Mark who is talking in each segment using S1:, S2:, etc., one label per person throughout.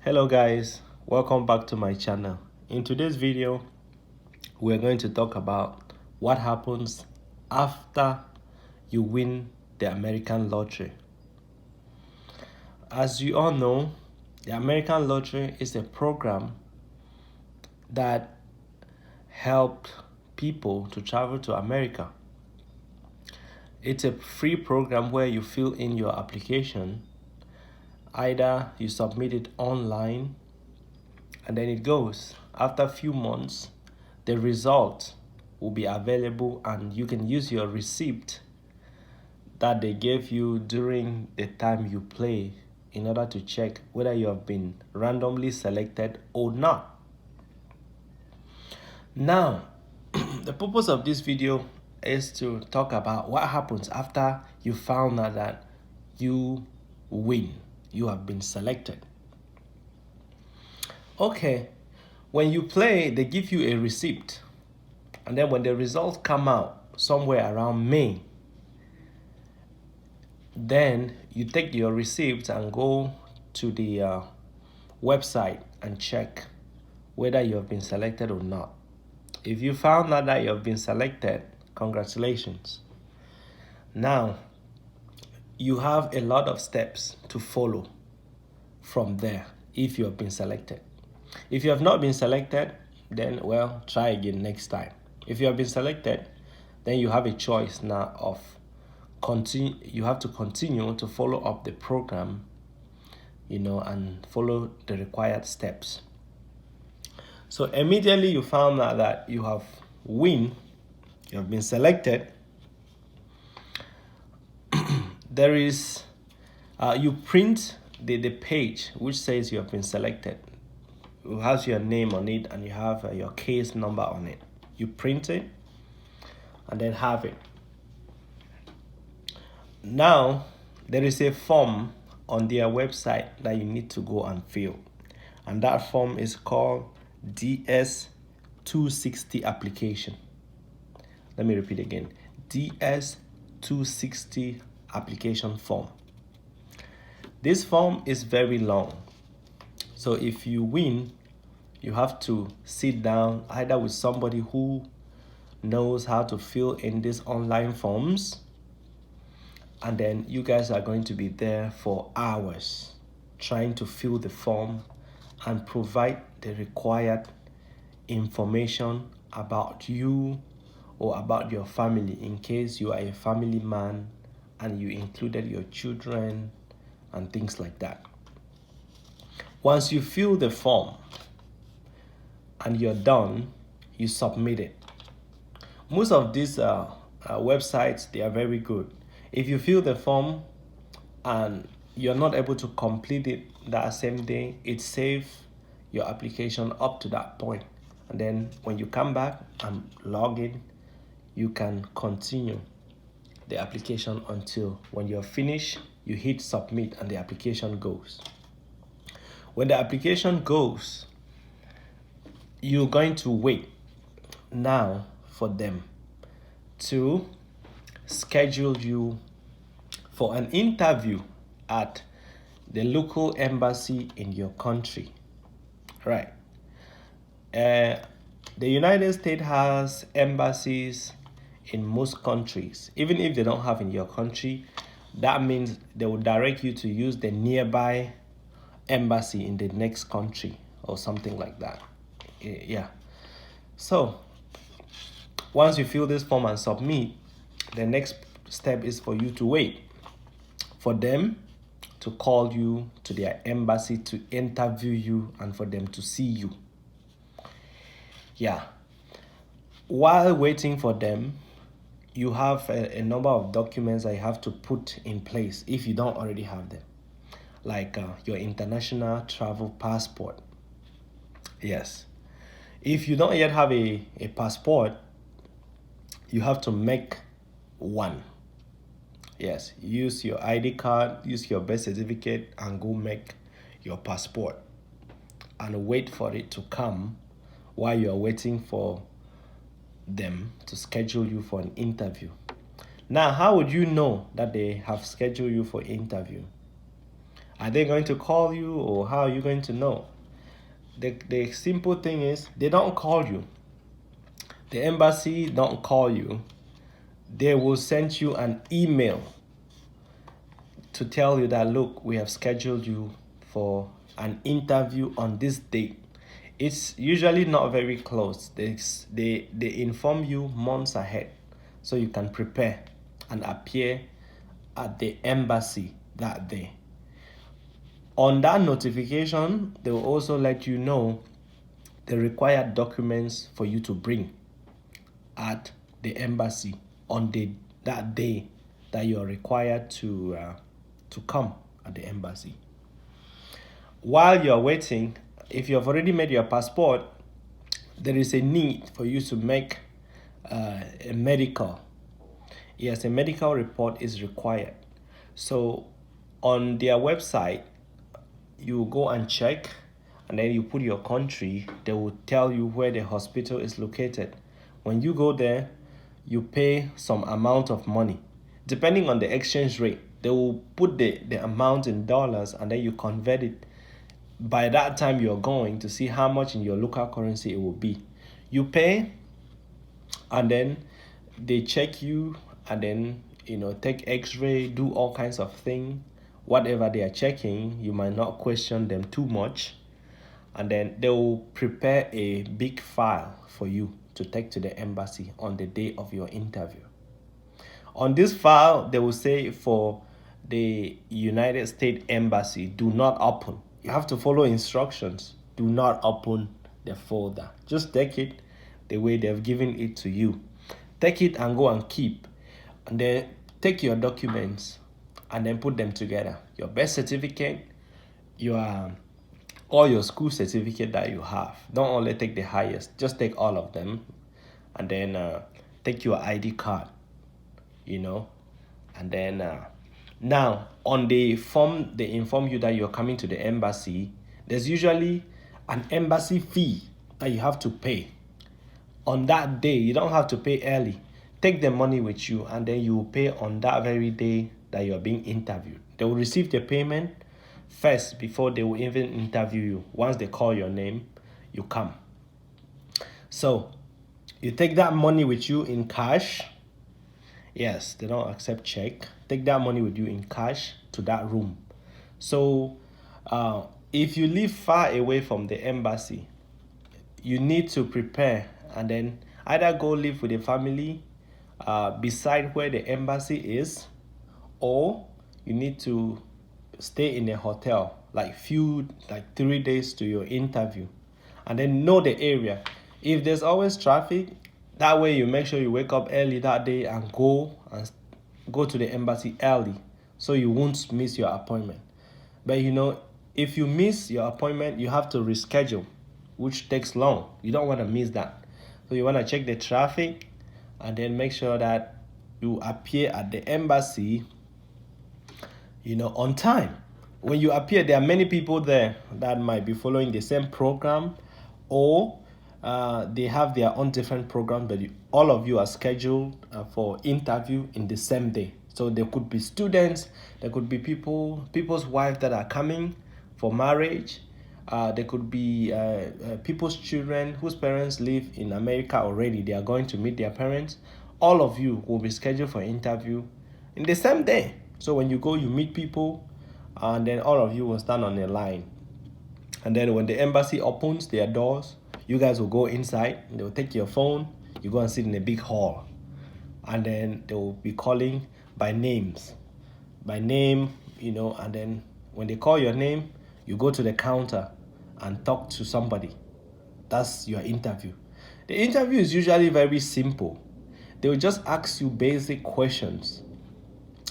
S1: Hello guys, welcome back to my channel. In today's video, we're going to talk about what happens after you win the American lottery. As you all know, the American lottery is a program that helped people to travel to America. It's a free program where you fill in your application. Either you submit it online and then it goes. After a few months, the result will be available and you can use your receipt that they gave you during the time you play in order to check whether you have been randomly selected or not. Now, the purpose of this video is to talk about what happens after you found out that you win, you have been selected. Okay, when you play, they give you a receipt. And then when the results come out somewhere around May, then you take your receipt and go to the website and check whether you have been selected or not. If you found out that you have been selected, congratulations. Now, you have a lot of steps to follow from there if you have been selected. If you have not been selected, then well, try again next time. If you have been selected, then you have a choice now of continue. You have to continue to follow up the program, and follow the required steps. So immediately you found out that you have been selected. There is, you print the page which says you have been selected. It has your name on it and you have your case number on it. You print it and then have it. Now, there is a form on their website that you need to go and fill. And that form is called DS-260 application. Let me repeat again. DS-260 application form. This form is very long. So if you win, you have to sit down either with somebody who knows how to fill in these online forms, and then you guys are going to be there for hours trying to fill the form and provide the required information about you or about your family in case you are a family man and you included your children and things like that. Once you fill the form and you're done, you submit it. Most of these websites, they are very good. If you fill the form and you're not able to complete it that same day, it saves your application up to that point. And then when you come back and log in, you can continue the application until when you're finished, you hit submit and the application goes. When the application goes, you're going to wait now for them to schedule you for an interview at the local embassy in your country. Right. The United States has embassies in most countries. Even if they don't have in your country, that means they will direct you to use the nearby embassy in the next country or something like that. Yeah. So once you fill this form and submit, the next step is for you to wait for them to call you to their embassy to interview you and for them to see you. Yeah. While waiting for them, you have a number of documents that you have to put in place if you don't already have them, like your international travel passport. Yes. If you don't yet have a passport, you have to make one. Yes, use your ID card, use your birth certificate, and go make your passport. And wait for it to come while you are waiting for them to schedule you for an interview. Now, how would you know that they have scheduled you for interview? Are they going to call you, or how are you going to know? The simple thing is, they don't call you. The embassy don't call you. They will send you an email to tell you that, look, we have scheduled you for an interview on this date. It's usually not very close. They inform you months ahead, so you can prepare and appear at the embassy that day. On that notification, they will also let you know the required documents for you to bring at the embassy on that day that you are required to come at the embassy. While you're waiting, if you have already made your passport, there is a need for you to make a medical. Yes, a medical report is required. So on their website, you go and check, and then you put your country. They will tell you where the hospital is located. When you go there, you pay some amount of money. Depending on the exchange rate, they will put the amount in dollars, and then you convert it. By that time you're going to see how much in your local currency it will be. You pay, and then they check you, and then take x-ray, do all kinds of things. Whatever they are checking, you might not question them too much, and then they will prepare a big file for you to take to the embassy on the day of your interview. On this file, they will say, for the United States Embassy, do not open. You have to follow instructions. Do not open the folder. Just take it the way they've given it to you. Take it and go and keep. And then take your documents and then put them together. Your birth certificate, all your school certificate that you have. Don't only take the highest. Just take all of them. And then take your ID card, And then now on the form, they inform you that you're coming to the embassy. There's usually an embassy fee that you have to pay. On that day, you don't have to pay early. Take the money with you, and then you will pay on that very day that you're being interviewed. They will receive the payment first before they will even interview you. Once they call your name, you come. So you take that money with you in cash. Yes, they don't accept check. Take that money with you in cash to that room. So if you live far away from the embassy, you need to prepare and then either go live with a family beside where the embassy is, or you need to stay in a hotel like 3 days to your interview, and then know the area. If there's always traffic, that way you make sure you wake up early that day and go to the embassy early, so you won't miss your appointment. But if you miss your appointment, you have to reschedule, which takes long. You don't want to miss that. So you want to check the traffic and then make sure that you appear at the embassy on time. When you appear, there are many people there that might be following the same program, or they have their own different program, but all of you are scheduled for interview in the same day. So there could be students, there could be people's wives that are coming for marriage. There could be people's children whose parents live in America already. They are going to meet their parents. All of you will be scheduled for interview in the same day. So when you go, you meet people, and then all of you will stand on a line. And then when the embassy opens their doors, you guys will go inside. They will take your phone. You go and sit in a big hall. And then they will be calling by name, and then when they call your name, you go to the counter and talk to somebody. That's your interview. The interview is usually very simple. They will just ask you basic questions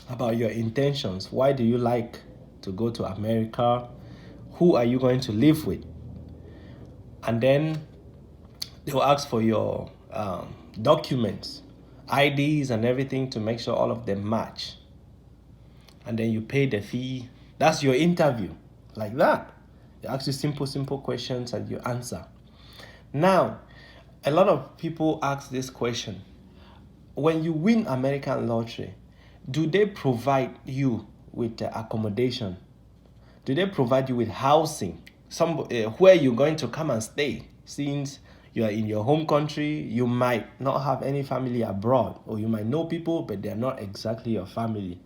S1: about your intentions. Why do you like to go to America? Who are you going to live with? And then they will ask for your documents, IDs and everything, to make sure all of them match. And then you pay the fee. That's your interview. Like that. They ask you simple questions and you answer. Now, a lot of people ask this question. When you win American lottery, do they provide you with the accommodation? Do they provide you with housing? Where you're going to come and stay? Since you are in your home country, you might not have any family abroad, or you might know people, but they're not exactly your family.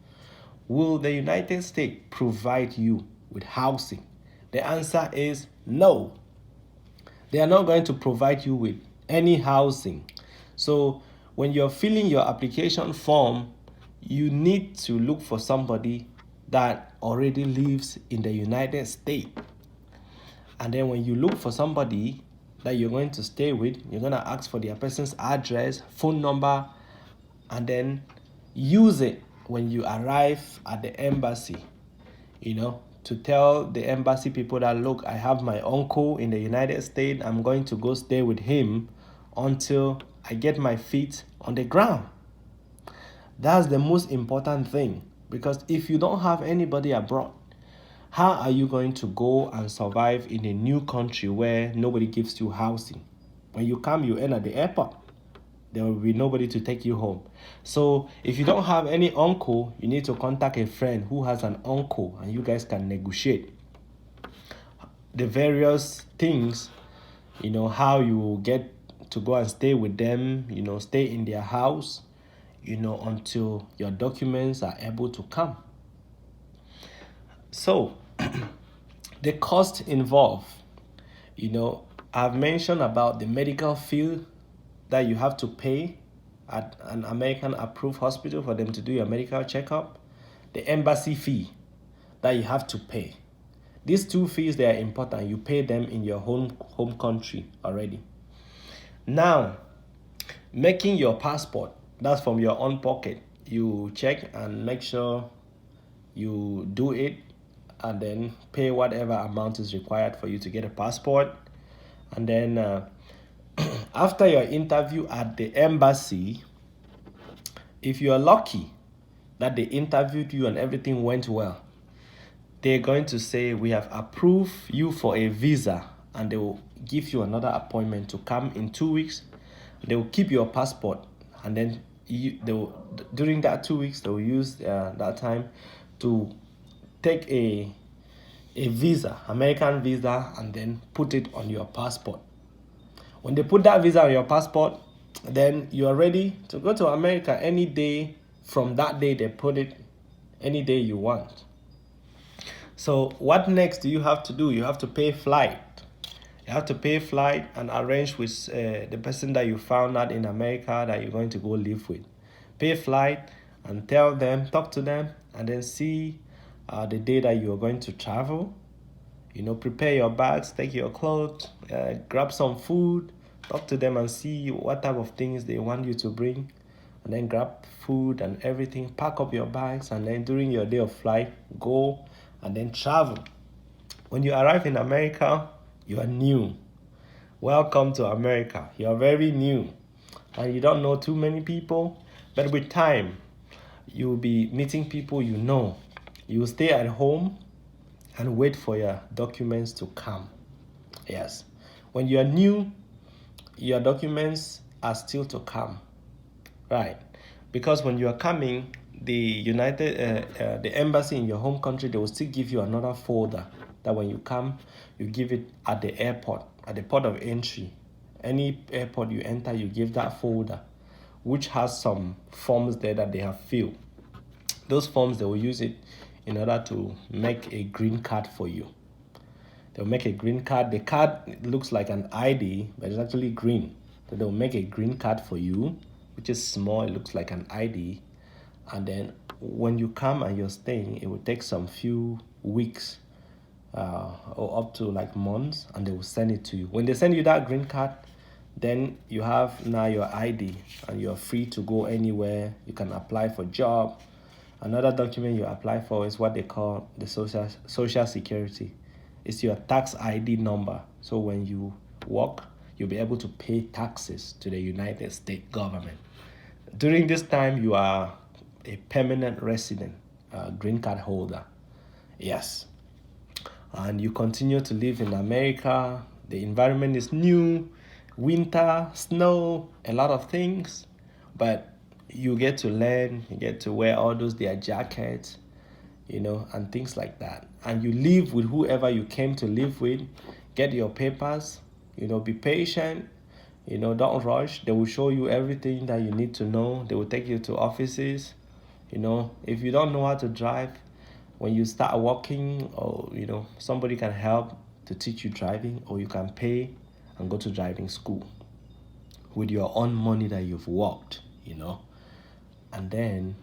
S1: Will the United States provide you with housing? The answer is no. They are not going to provide you with any housing. So when you're filling your application form, you need to look for somebody that already lives in the United States. And then when you look for somebody that you're going to stay with, you're going to ask for their person's address, phone number, and then use it when you arrive at the embassy, to tell the embassy people that, look, I have my uncle in the United States. I'm going to go stay with him until I get my feet on the ground. That's the most important thing, because if you don't have anybody abroad, how are you going to go and survive in a new country where nobody gives you housing? When you come, you end at the airport. There will be nobody to take you home. So if you don't have any uncle, you need to contact a friend who has an uncle, and you guys can negotiate the various things, how you will get to go and stay with them, stay in their house, until your documents are able to come. So the cost involved, I've mentioned about the medical field that you have to pay at an American approved hospital for them to do your medical checkup, the embassy fee that you have to pay. These two fees, they are important. You pay them in your home country already. Now, making your passport, that's from your own pocket. You check and make sure you do it, and then pay whatever amount is required for you to get a passport. And then after your interview at the embassy, if you are lucky that they interviewed you and everything went well, they're going to say, we have approved you for a visa, and they will give you another appointment to come in 2 weeks. They will keep your passport, and then during that 2 weeks, they will use that time to take a visa, American visa, and then put it on your passport. When they put that visa on your passport, then you are ready to go to America any day. From that day, they put it any day you want. So what next do you have to do? You have to pay flight. You have to pay flight and arrange with the person that you found out in America that you're going to go live with. Pay flight and talk to them, and then see the day that you are going to travel. Prepare your bags, take your clothes, grab some food, talk to them and see what type of things they want you to bring, and then grab food and everything, pack up your bags, and then during your day of flight, go and then travel. When you arrive in America, you are new. Welcome to America. You are very new, and you don't know too many people, but with time, you will be meeting people you know. You will stay at home and wait for your documents to come. Yes. When you are new, your documents are still to come. Right. Because when you are coming, the embassy in your home country, they will still give you another folder that when you come, you give it at the airport, at the port of entry. Any airport you enter, you give that folder, which has some forms there that they have filled. Those forms, they will use it in order to make a green card for you. They'll make a green card. The card looks like an ID, but it's actually green. So they'll make a green card for you, which is small. It looks like an ID. And then when you come and you're staying, it will take some few weeks or up to like months, and they will send it to you. When they send you that green card, then you have now your ID, and you're free to go anywhere. You can apply for job. Another document you apply for is what they call the social security. It's your tax ID number. So when you work, you'll be able to pay taxes to the United States government. During this time, you are a permanent resident, green card holder. Yes. And you continue to live in America. The environment is new, winter, snow, a lot of things. But you get to learn, you get to wear all those their jackets, and things like that. And you live with whoever you came to live with, get your papers, be patient, don't rush. They will show you everything that you need to know. They will take you to offices. If you don't know how to drive, when you start working, or somebody can help to teach you driving, or you can pay and go to driving school with your own money that you've worked. And then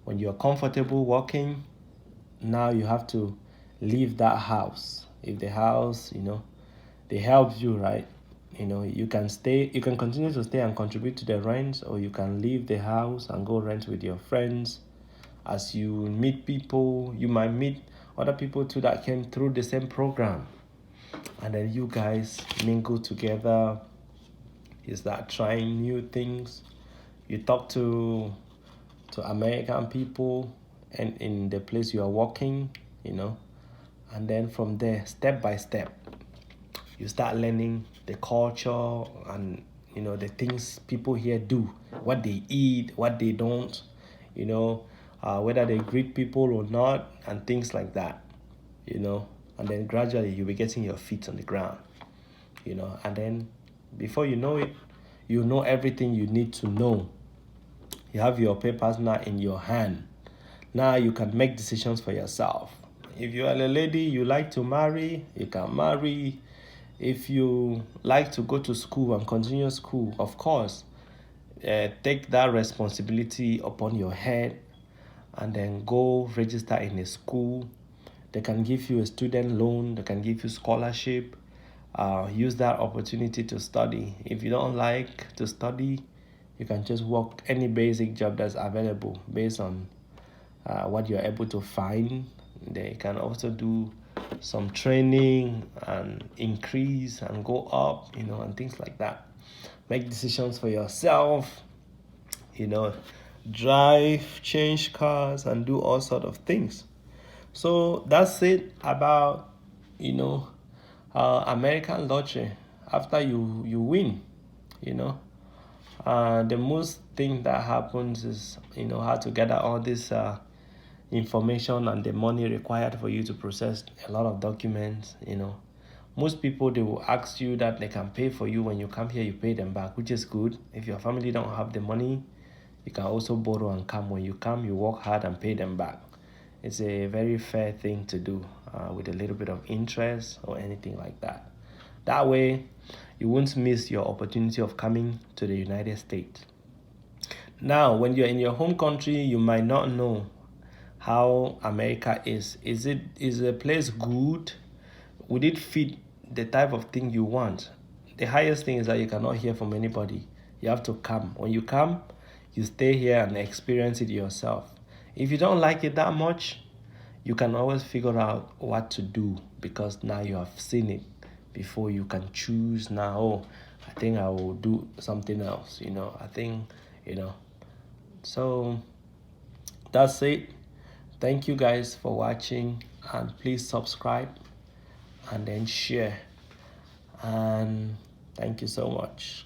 S1: when you're comfortable working, now you have to leave that house. If the house, they help you, right? You can stay, you can continue to stay and contribute to the rent, or you can leave the house and go rent with your friends. As you meet people, you might meet other people too that came through the same program, and then you guys mingle together. You start trying new things. You talk to American people and in the place you are working. And then from there, step by step, you start learning the culture and the things people here do, what they eat, what they don't, whether they greet people or not, and things like that. And then gradually you'll be getting your feet on the ground. And then before you know it, you know everything you need to know. You have your papers now in your hand. Now you can make decisions for yourself. If you are a lady, you like to marry, you can marry. If you like to go to school and continue school, of course, take that responsibility upon your head and then go register in a school. They can give you a student loan, they can give you scholarship. Use that opportunity to study. If you don't like to study, you can just work any basic job that's available based on what you're able to find. They can also do some training and increase and go up, and things like that. Make decisions for yourself, drive, change cars, and do all sort of things. So that's it about, American lottery. After you win, you know, the most thing that happens is, how to gather all this information and the money required for you to process a lot of documents. Most people, they will ask you that they can pay for you. When you come here, you pay them back, which is good. If your family don't have the money, you can also borrow and come. When you come, you work hard and pay them back. It's a very fair thing to do, with a little bit of interest or anything like that. That way, you won't miss your opportunity of coming to the United States. Now, when you're in your home country, you might not know how America is. Is a place good? Would it fit the type of thing you want? The highest thing is that you cannot hear from anybody. You have to come. When you come, you stay here and experience it yourself. If you don't like it that much, you can always figure out what to do, because now you have seen it before. You can choose now. Oh, I think I will do something else. I think, so that's it. Thank you guys for watching, and please subscribe and then share. And thank you so much.